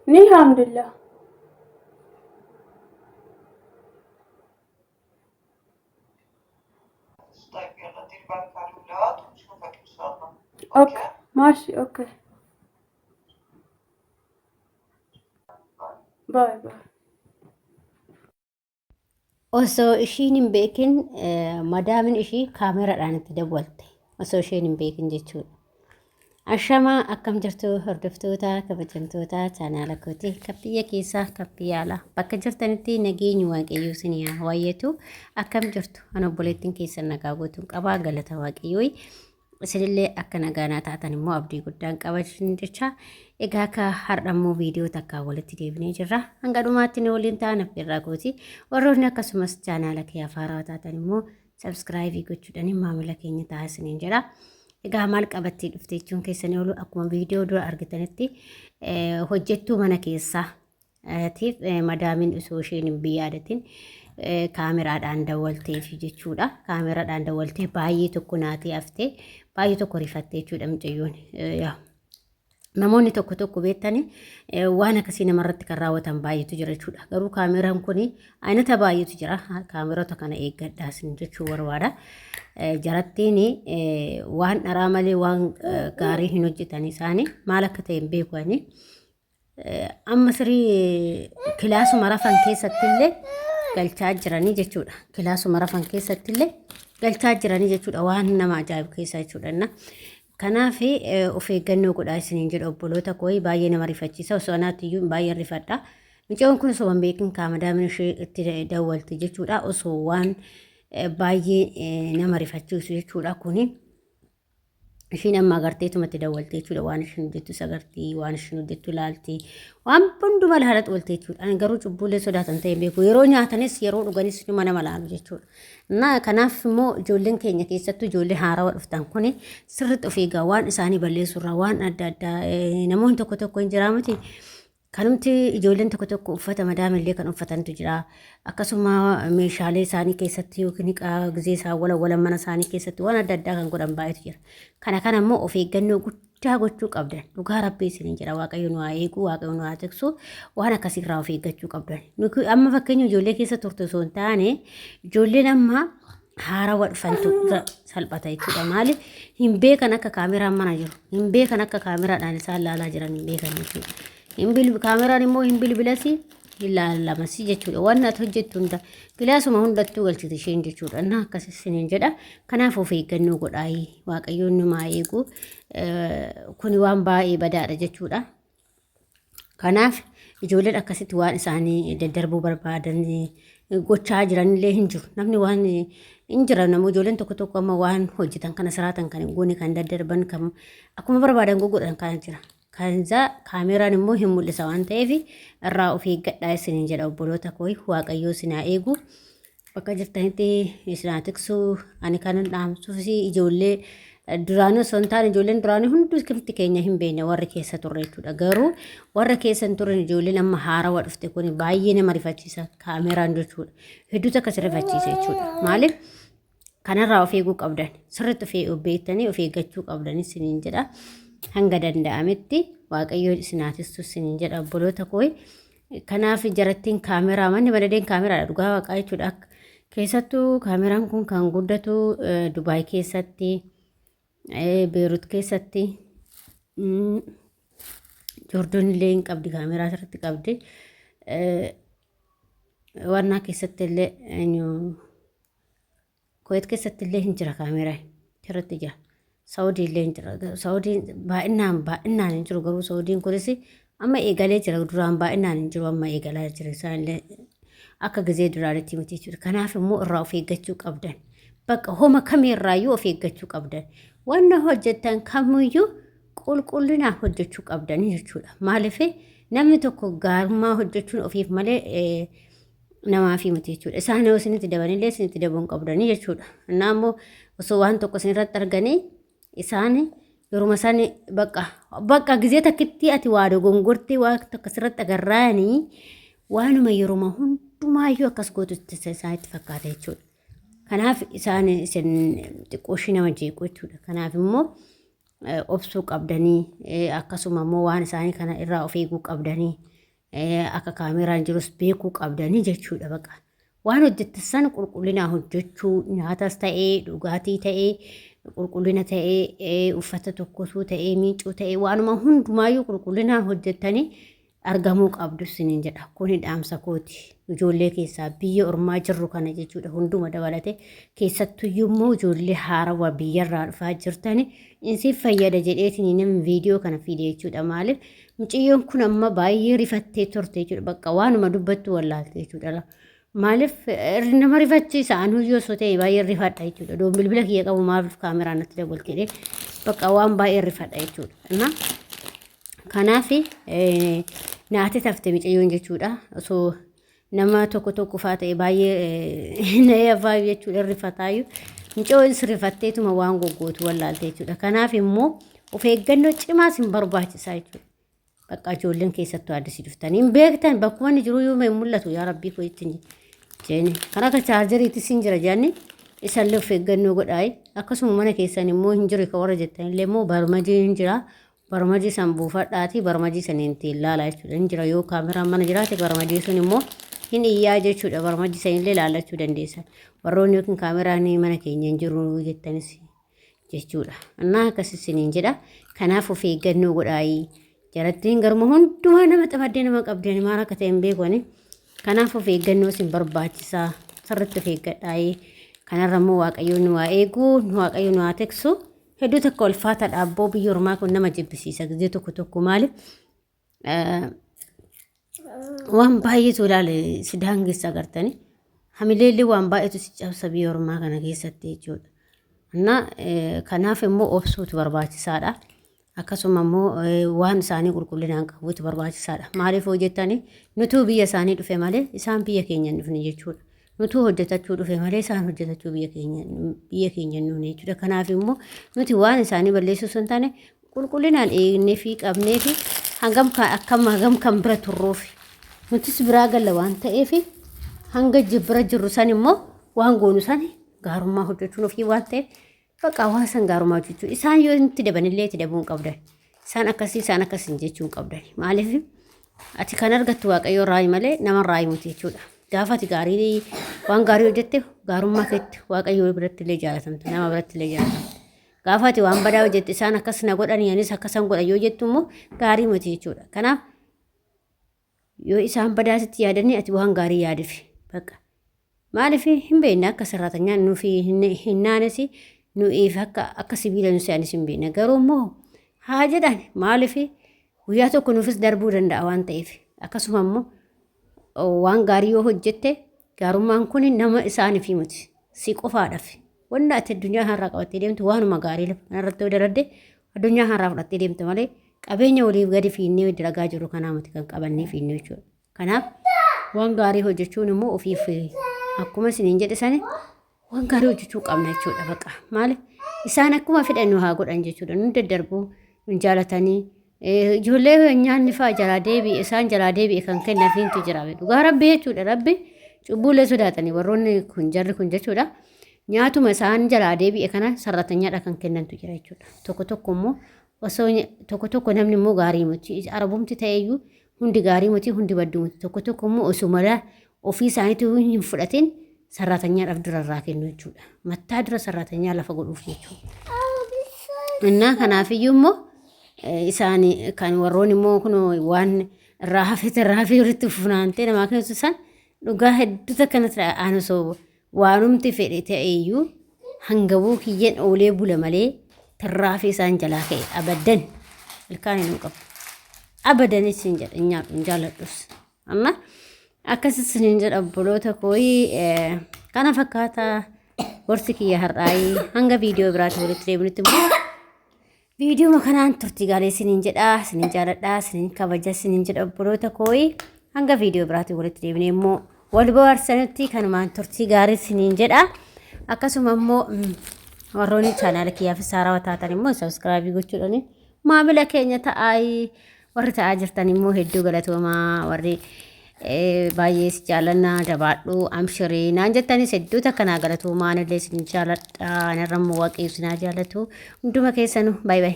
الحمد لله. طيب يلا ديري بالك على الولاد ونشوفك إن شاء الله. اوكي أوكي. ماشي اوكي. باي. باي باي. Osoo ishiin hin beekin madaamin ishii kaameraadhaan itti dawwalte. Osoo ishiin hin beekin jechuudha. Ashamaa akkam jirtu hordoftoota kabajamtoota chaanaala kooti kabbiyya keessaa kabbiyya alaa bakka jirtanitti nageenyi waaqayyoo isinii haa waayyetu akkam jirtu an obboleettiin keessan nagaa gootuun qabaa galata waaqayyoo isinillee akka nagaanaa taatan immoo abdii guddaan qabachin jecha egaa akka har'ammoo viidiyoo takkaa walitti deebinee jirra hanga dhumaatti ni waliin ta'an affeerraa kooti warroonni akkasumas chaanaala kee afaaraa taatan immoo sabskraayibii gochuudhaan maamila keenya taasisaniin jedha. Egaa maal qabattee dhufte jechuun keessanii oolu akkuma viidiyoo dura argitanitti hojjettuu mana keessaa tiif madaamin osoo isheen hin biyyaadatin kaameraadhaan dawwalteef jechuudha. Kaameraadhaan dawwaltee baay'ee tokko naatee haftee baay'ee tokko rifattee jechuudha mucayyoon. Namoonni tokko tokko beektanii waan akkasii namarratti kan raawwatan baay'eetu jira jechuudha. Garuu kaameraan kun aynata baay'eetu jira. Kaameroota kana eeggadhaas jechuu barbaada. Jarattiin waan dharaa malee waan gaarii hin hojjetan isaanii maal akka ta'e hin beekani. Amma sirii kilaasuma rafan keessatti illee galchaa jiranii jechuudha. Kilaasuma rafan keessatti illee galchaa jiranii jechuudha. Waan nama ajaa'ibu keessa jechuudha. Kanaaf of eeggannoo godhaa isiniin jedha obboloota koo baay'ee nama rifachiisa osoo anaatti iyyuu baay'ee rifadha. Mucaan kun osoo hin beekin kaameraadhaan ishee itti dawwalte jechuudha. Osoo waan baay'ee nama rifachiisu jechuudha kuni. Ishiin amma agarteetumatti dawwalte jechuudha. Waan ishiin hojjettu sagartii, waan ishiin hojjettu ilaalti. Waan hundumaa haala xoolte jechuudha. Ani garuu cubbuulee sodaatan ta'e beeku. Yeroo nyaatanis yeroo dhuganis nama laalu jechuudha. Kanaaf immoo ijoolleen keenya keessattuu ijoollee haarawaa dhuftan kuni sirriitti of eegaa waan isaanii balleessurraa waan adda addaa namoonni tokko tokko hin jiraa miti. Kanumti ijoolleen tokko tokko uffata madaamillee kan uffatantu jira. Akkasuma meeshaalee isaanii keessatti yookiin gizee isaan wala mana isaanii keessatti waan adda addaa kan godhan baay'eetu jira. Kana immoo of eeggannoo guddaa gochuu qabdan. Dhugaa rabbii isiniin jira waaqayyo nu haa eegu, waaqayyo nu haa tiksu waan akkasiirraa of eeggachuu qabdan. Amma fakkeenya ijoollee keessa turte osoo hin taane ijoolleen amma haarawaa dhufantu salphata jechuudha. Maaliif hin beekan akka kaameraan mana jiru, hin beekan akka kaameraadhaan isaan ilaalaa jiran hin beekan jechuudha. Kaameraan immoo hin bilbilasi ilaalamasi jechuudha. Waan ati hojjettu hunda kilaasuma hundattuu galchite isheen jechuudha. Akkas isiniin jedha. Kanaaf of eeggannoo godhaa waaqayyoon nu haa eegu. Kuni waan baay'ee badaadha jechuudha. Kanaaf ijoolleen akkasitti waan isaanii daddarbuu barbaadan gochaa jiranillee hin jiru. Namni waan hin jiran namoo ijoolleen tokko tokko amma waan hojjetan kana siraatan kan goone kan daddarban kan akkuma barbaadan godhan kan jira. Kanza kaameraan immoo hin mul'isa waan ta'eef irraa of eeggadhaa isiniin jedha obboloota koo waaqayyoo isin haa eegu. Bakka jirtanitti isin haa tiksu ani kanan dhaamsuuf ijoollee duraanii osoo hin taane ijoolleen duraanii hundi kimti keenya hin beekne warri keessa turre jechuudha. Garuu warra keessa hin turre ijoolleen amma haarawaa dhufte kun baay'ee nama rifachiisa kaameraan jechuudha. Hedduutu akkas rifachiisa jechuudha. Maaliif kanarraa of eeguu qabdan sirriitti of beektanii of eeggachuu qabdan isiniin jedha. Hanga danda'ametti waaqayyo isin haa tiksu isiniin jedha obboloota koo. Kanaaf jarattiin kaameraa manni baladeen kaameraadha dhugaa waaqaa jechuudha. Keessattuu kaameraan kun kan guddatu Dubaay keessatti, Beerut keessatti, Joordoon illee hin qabdi kaameraa irratti qabdi. Warnaa keessatti illee Kuwait keessatti illee hin jira kaameraa irratti jira. Saawudii illee hin jira. Saawudiin baay'inaan hin jiru garuu Saawudiin kunis amma eegalee jira. Duraan baay'inaan hin jiru amma eegalaa jira. Isaanillee akka gizee duraanitti miti jechuudha. Kanaaf immoo irraa of eeggachuu qabdan. Bakka homa kamiirraayyuu of eeggachuu qabdan. Wanna hojjettan kamiyyuu qulqullinaan hojjechuu qabdan jechuudha. Maaliif namni tokko gaarummaa hojjechuun ofiif malee namaaf miti jechuudha. Isaan yoo isinitti dabanillee isinitti dabuun qabdanii jechuudha. Ammoo osoo waan tokko isinirratti arganii isaan yeruma isaan bakka gizee takkitti ati waa dogongortee waan tokko asirratti agarraanii waanuma yeruma hundumaayyuu akkas gootutti isaanitti fakkaata jechuudha. Kanaaf isaan isin xiqqooshii nama jeequ jechuudha. Kanaaf immoo obsuu qabdanii akkasuma immoo waan isaanii kana irraa of eeguu qabdanii akka kaameraan jirus beekuu qabdanii jechuudha baqa. Waan hojjettan qulqullinaa hojjechuu nyaatas ta'ee dhugaatii ta'ee qulqullina ta'ee uffata tokkosuu ta'ee miicuu ta'ee waanuma hundumaayyuu qulqullinaa hojjettanii argamuu qabdu sinin jedha. Kuni dhaamsa kooti ijoollee keessaa biyya ormaa jirru kana jechuudha hunduma dabalate keessattuyyuu immoo ijoollee haarawaa biyyarraa dhufaa jirtani insiif fayyada jedheetiin namni viidiyoo kana fide jechuudha. Maaliif mucayyoon kun amma baay'ee rifattee turte jechuudha bakka waanuma dubbattu wallaalte jechuudha. Maaliif nama rifachiisa anuu yoo ta'e baay'ee rifadha jechuudha. Doon bilbila kiyya qabu maaliif kaameraan natti dabaltee bakka waan baay'ee rifadha jechuudha. Kanaaf naati tafte mucayyoon jechuudha. Osoo nama tokko faa ta'e baay'ee na yaafaa jechuudha rifataayyuu. Mucayyoon rifatteetuma waan goggootu wallaalte jechuudha. Kanaaf immoo of eeggannoo cimaas hin barbaachisaa jechuudha. Bakka ijoolleen keessattuu addisii dhuftanii hin beektan bakkuma inni jiru yoo mul'atu yaa rabbii koo ittiin jeeni. Kan akka chaarjeriitis hin jira jaanni isallee of eeggannoo godhaa. Akkasuma mana keessan immoo hin jiru ka warra jettanillee immoo barmajii hin jira. Barmajii san buufadhaati barmajii saniin ittiin ilaalaa jechuudha. Hin jira yoo kaameraan mana jiraate barmajii sun immoo hin iyyaa jechuudha. Barmajii sanillee ilaalachuu dandeessan. Warroonni yookiin kaameraan mana keenya hin jiru jettanis jechuudha. Annaa akkasisiniin jedha. Kanaaf of eeggannoo godhaa. Jarattiin garuma hundumaa nama xamaddee nama qabdeen maal akka ta'e hin beekani. Kanaaf of eeggannoo isin barbaachisaa sirriitti of eeggadhaa. Kanarra immoo waaqayyoon nu haa eegu, nu waaqayyo nu haa tiksu. Hedduu tokko ulfaata dhaabboo biyya ormaa kun nama jibbisiisa gisee tokko maaliif waan baay'eetu ilaale si daangessa agartanii hamileellee waan baay'eetu si cabsa biyya ormaa kana keessatti jechuudha. Kanaaf immoo obsuutu barbaachisaadha. Akkasuma immoo waan isaanii qulqullinaan qabuutu barbaachisaadha. Maaliif hojjettanii nutuu biyya isaanii dhufe malee isaan biyya keenya hin dhufne jechuudha. Nutuu hojjetachuu dhufe malee isaan hojjetachuu biyya keenya hin dhufne jechuudha. Kanaaf immoo nuti waan isaanii balleessuu sun taane qulqullinaan eegnee fi qabnee fi hangam kan bira turruufi nutis biraa galla waan ta'eef hanga bira jirru san immoo waan goonu san gaarummaa hojjechuun ofii waan ta'eef bakka waan san gaarummaa hojjechuu isaan yoo itti dabanillee itti dabuun qabdan isaan akkasii jechuun qabdan maaliif ati kan argattu waaqayyo irraa malee nama irraa himuti jechuudha. Gaafa ati gaarii waan gaarii hojjette gaarummaa keetti waaqayyo biratti illee jaalatamta nama biratti illee jaalatamta. Gaafa ati waan badaa hojjette isaan akkas na godhanii anis akkasan godha yoo jettu immoo gaarii miti jechuudha. Kanaaf yoo isaan badaa sitti yaadanii ati waan gaarii yaadifi bakka maaliif hin beekne akka sarratanyaan nuufi hin naanesi nu'iif akka sibiila nusi anis hin beekne garuu immoo haa jedhan maaliif guyyaa tokko nuufis darbuu danda'a waan ta'eef akkasuma immoo waan gaarii yoo hojjette gaarummaan kun nama isaaniif miti si qofaadhaaf wanda ati addunyaa har'aa qabattee deemtu waanuma gaarii lafa irratti yoo daradde addunyaa har'aa fudhattee deemte malee qabeenya waliif gadi fiinnee dalagaa jirru kanaa miti kan qabannee fiinnee jechuudha. Kanaaf waan gaarii hojjechuun immoo ofiif akkuma isiniin jedhe sani waan gaarii hojjechuu qabna jechuudha baqa. Maaliif isaan akkuma fedhan nu haa godhan jechuudha. Nu daddarbuu nu jaalatanii ijoollee nyaanni fa'aa jalaa deebi'e isaan jalaa deebi'e kan kennafiintu jira. Dhugaa rabbi jechuudha. Rabbi cubbuulee sodaatanii warroonni kun jarri kun jechuudha. Nyaatuma isaan jalaa deebi'e kana sarratanyaadha kan kennantu jira jechuudha. Tokko immoo osoo tokko namni immoo gaarii miti arabumti ta'eyyuu hundi gaarii miti hundi badduu miti tokko immoo osuma ofii isaaniitu hin fudhatin sarratanyaadhaaf durarraa kennu jechuudha. Mattaa dura sarratanyaa lafa godhuuf jechuudha. Innaa kanaafiyyuu immoo isaanii kan warroon immoo kun waan irraa hafee walitti funaantee namaa kennu isaan dhugaa hedduu akkanatti aanusoo waanumti fedhe ta'eyyuu hangabuu kiyyeen oolee bula malee tarraafii isaan jalaa ka'e abaddan ilkaan hin qabu. Abadanis hin jedha nyaadhu hin jaaladhus. Amma akkasis hin jedha obboloota kooyi kana fakkaataa gorsi kiyya har'aayii hanga viidiyoo biraatti walitti deebinutti immoo viidiyoo kanaan turtii gaarii isiniin jedha isiniin jaaladha isiniin kabaja isiniin jedha obboloota kooyi hanga viidiyoo biraatti walitti deebinee immoo wal bohaarsanitti kanumaan turtii gaarii isiniin jedha. Akkasuma immoo warroonni chaanaala kiyyaaf saarawaa taatan immoo sabskraabii gochuudhaan maamila keenya ta'aa warri ta'aa jirtan immoo hedduu galatoomaa warri baay'ees jaalannaa jabaadhu amshirii naan jettanii hedduuta kanaa galatu maanillee sin jaaladha narra muwaqii sinaa jaalatu hunduma keessanu baay'ee.